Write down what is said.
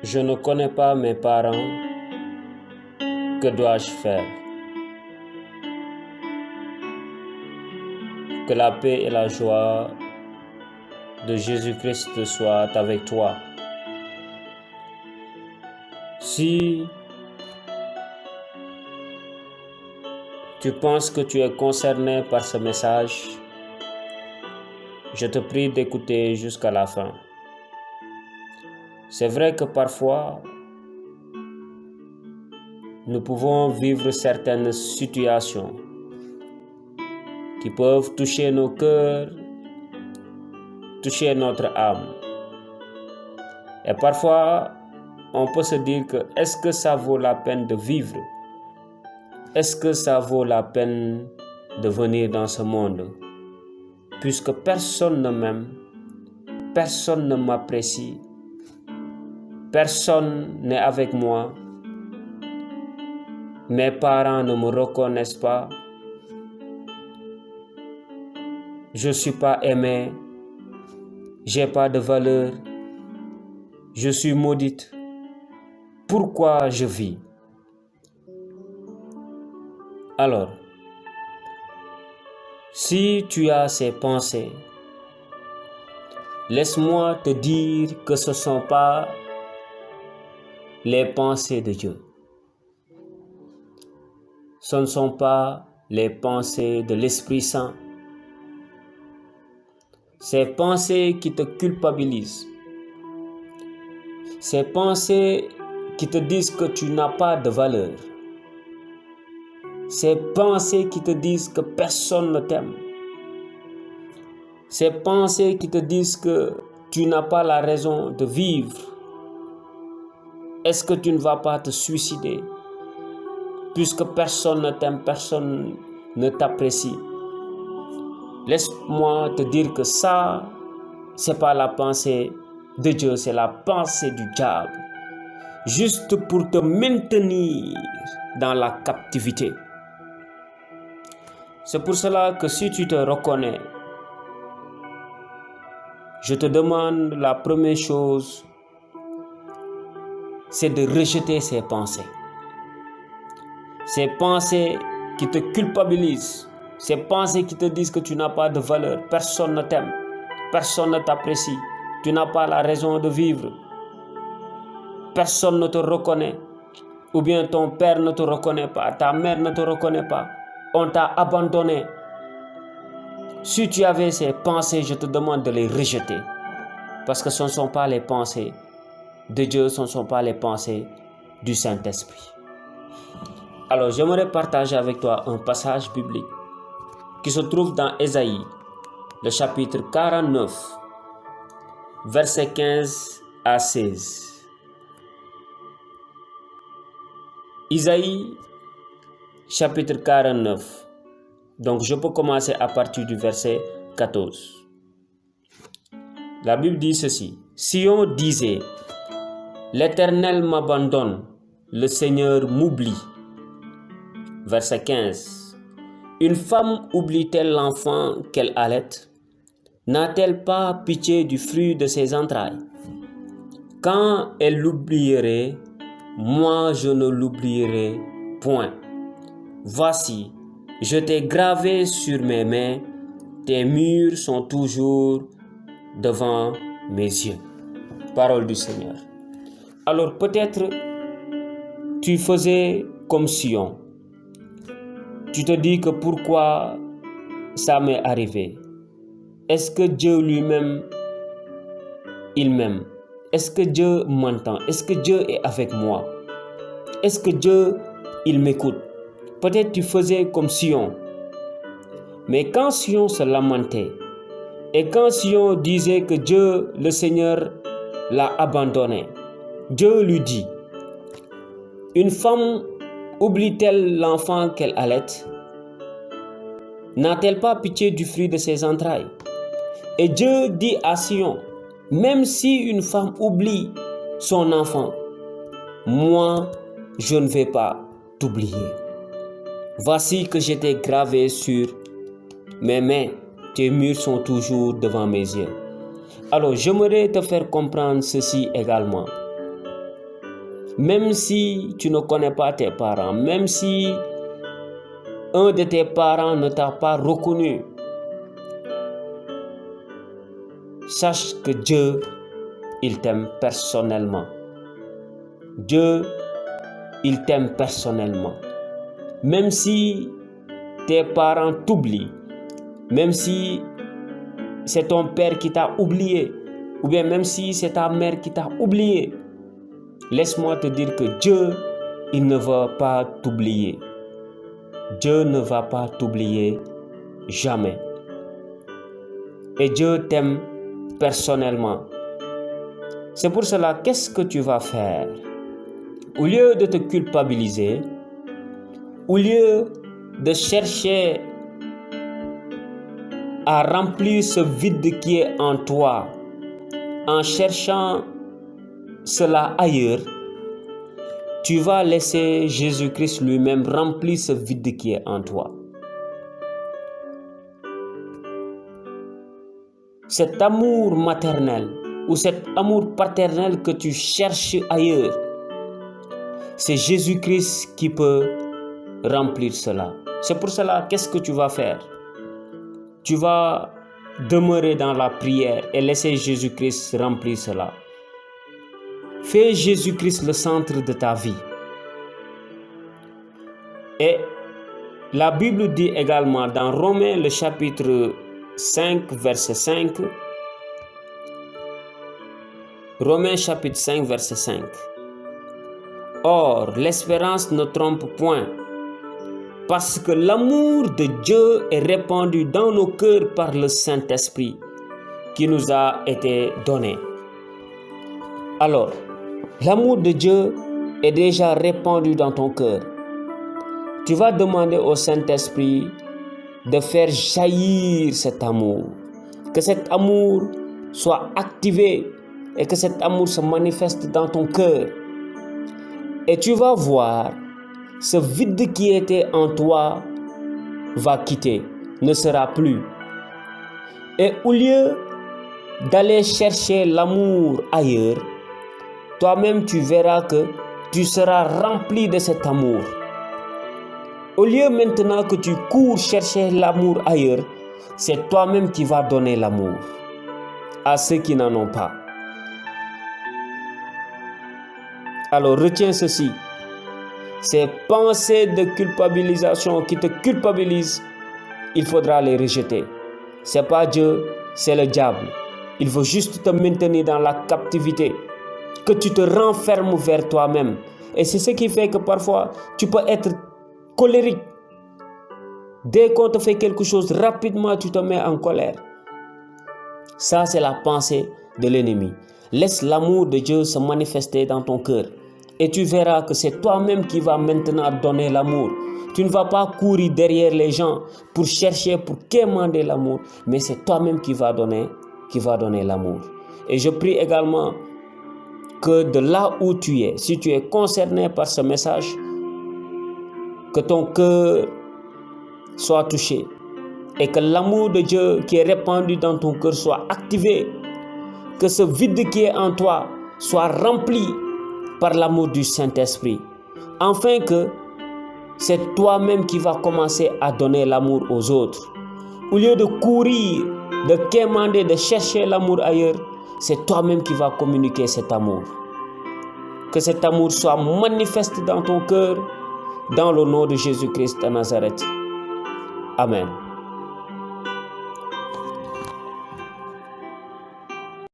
Je ne connais pas mes parents. Que dois-je faire? Que la paix et la joie de Jésus-Christ soient avec toi. Si tu penses que tu es concerné par ce message, je te prie d'écouter jusqu'à la fin. C'est vrai que parfois, nous pouvons vivre certaines situations qui peuvent toucher nos cœurs, toucher notre âme. Et parfois, on peut se dire que est-ce que ça vaut la peine de vivre? Est-ce que ça vaut la peine de venir dans ce monde? Puisque personne ne m'aime, personne ne m'apprécie, personne n'est avec moi, mes parents ne me reconnaissent pas, je ne suis pas aimé, j'ai pas de valeur, je suis maudite. Pourquoi je vis? Alors, si tu as ces pensées, laisse-moi te dire que ce ne sont pas les pensées de Dieu. Ce ne sont pas les pensées de l'Esprit Saint. Ces pensées qui te culpabilisent. Ces pensées qui te disent que tu n'as pas de valeur. Ces pensées qui te disent que personne ne t'aime. Ces pensées qui te disent que tu n'as pas la raison de vivre. Est-ce que tu ne vas pas te suicider? Puisque personne ne t'aime, personne ne t'apprécie. Laisse-moi te dire que ça, c'est pas la pensée de Dieu, c'est la pensée du diable. Juste pour te maintenir dans la captivité. C'est pour cela que si tu te reconnais, je te demande la première chose, c'est de rejeter ces pensées. Ces pensées qui te culpabilisent, ces pensées qui te disent que tu n'as pas de valeur, personne ne t'aime, personne ne t'apprécie, tu n'as pas la raison de vivre, personne ne te reconnaît, ou bien ton père ne te reconnaît pas, ta mère ne te reconnaît pas, on t'a abandonné. Si tu avais ces pensées, je te demande de les rejeter, parce que ce ne sont pas les pensées de Dieu, ce ne sont pas les pensées du Saint-Esprit. Alors, j'aimerais partager avec toi un passage biblique qui se trouve dans Ésaïe, le chapitre 49, versets 15 à 16. Isaïe, chapitre 49. Donc, je peux commencer à partir du verset 14. La Bible dit ceci. Sion disait, l'Éternel m'abandonne, le Seigneur m'oublie. Verset 15. Une femme oublie-t-elle l'enfant qu'elle allaite? N'a-t-elle pas pitié du fruit de ses entrailles? Quand elle l'oublierait, moi je ne l'oublierai point. Voici, je t'ai gravé sur mes mains, tes murs sont toujours devant mes yeux. Parole du Seigneur. Alors peut-être tu faisais comme Sion. Tu te dis que pourquoi ça m'est arrivé? Est-ce que Dieu lui-même, il m'aime? Est-ce que Dieu m'entend? Est-ce que Dieu est avec moi? Est-ce que Dieu, il m'écoute? Peut-être tu faisais comme Sion. Mais quand Sion se lamentait, et quand Sion disait que Dieu, le Seigneur, l'a abandonné, Dieu lui dit, une femme oublie-t-elle l'enfant qu'elle allaite? N'a-t-elle pas pitié du fruit de ses entrailles? Et Dieu dit à Sion, même si une femme oublie son enfant, moi, je ne vais pas t'oublier. Voici que je t'ai gravé sur mes mains, tes murs sont toujours devant mes yeux. Alors, j'aimerais te faire comprendre ceci également. Même si tu ne connais pas tes parents, même si un de tes parents ne t'a pas reconnu, sache que Dieu, il t'aime personnellement. Dieu, il t'aime personnellement. Même si tes parents t'oublient, même si c'est ton père qui t'a oublié, ou bien même si c'est ta mère qui t'a oublié, laisse-moi te dire que Dieu, il ne va pas t'oublier. Dieu ne va pas t'oublier jamais. Et Dieu t'aime personnellement. C'est pour cela, qu'est-ce que tu vas faire? Au lieu de te culpabiliser, au lieu de chercher à remplir ce vide qui est en toi, en cherchant cela ailleurs, tu vas laisser Jésus-Christ lui-même remplir ce vide qui est en toi. Cet amour maternel ou cet amour paternel que tu cherches ailleurs, c'est Jésus-Christ qui peut remplir cela. C'est pour cela, qu'est-ce que tu vas faire? Tu vas demeurer dans la prière et laisser Jésus-Christ remplir cela. Fais Jésus-Christ le centre de ta vie. Et la Bible dit également dans Romains le chapitre 5 verset 5, Romains chapitre 5 verset 5. Or, l'espérance ne trompe point, parce que l'amour de Dieu est répandu dans nos cœurs par le Saint-Esprit qui nous a été donné. Alors, l'amour de Dieu est déjà répandu dans ton cœur. Tu vas demander au Saint-Esprit de faire jaillir cet amour, que cet amour soit activé et que cet amour se manifeste dans ton cœur. Et tu vas voir, ce vide qui était en toi va quitter, ne sera plus. Et au lieu d'aller chercher l'amour ailleurs, toi-même tu verras que tu seras rempli de cet amour. Au lieu maintenant que tu cours chercher l'amour ailleurs, c'est toi-même qui vas donner l'amour à ceux qui n'en ont pas. Alors retiens ceci, ces pensées de culpabilisation qui te culpabilisent, il faudra les rejeter. C'est pas Dieu, c'est le diable. Il faut juste te maintenir dans la captivité, que tu te renfermes vers toi-même. Et c'est ce qui fait que parfois tu peux être colérique. Dès qu'on te fait quelque chose, rapidement tu te mets en colère. Ça, c'est la pensée de l'ennemi. Laisse l'amour de Dieu se manifester dans ton cœur. Et tu verras que c'est toi-même qui vas maintenant donner l'amour. Tu ne vas pas courir derrière les gens pour chercher, pour quémander l'amour, mais c'est toi-même qui va donner l'amour. Et je prie également que de là où tu es, si tu es concerné par ce message, que ton cœur soit touché et que l'amour de Dieu qui est répandu dans ton cœur soit activé, que ce vide qui est en toi soit rempli par l'amour du Saint-Esprit, afin que c'est toi-même qui vas commencer à donner l'amour aux autres. Au lieu de courir, de quémander, de chercher l'amour ailleurs, c'est toi-même qui vas communiquer cet amour. Que cet amour soit manifeste dans ton cœur, dans le nom de Jésus-Christ de Nazareth. Amen.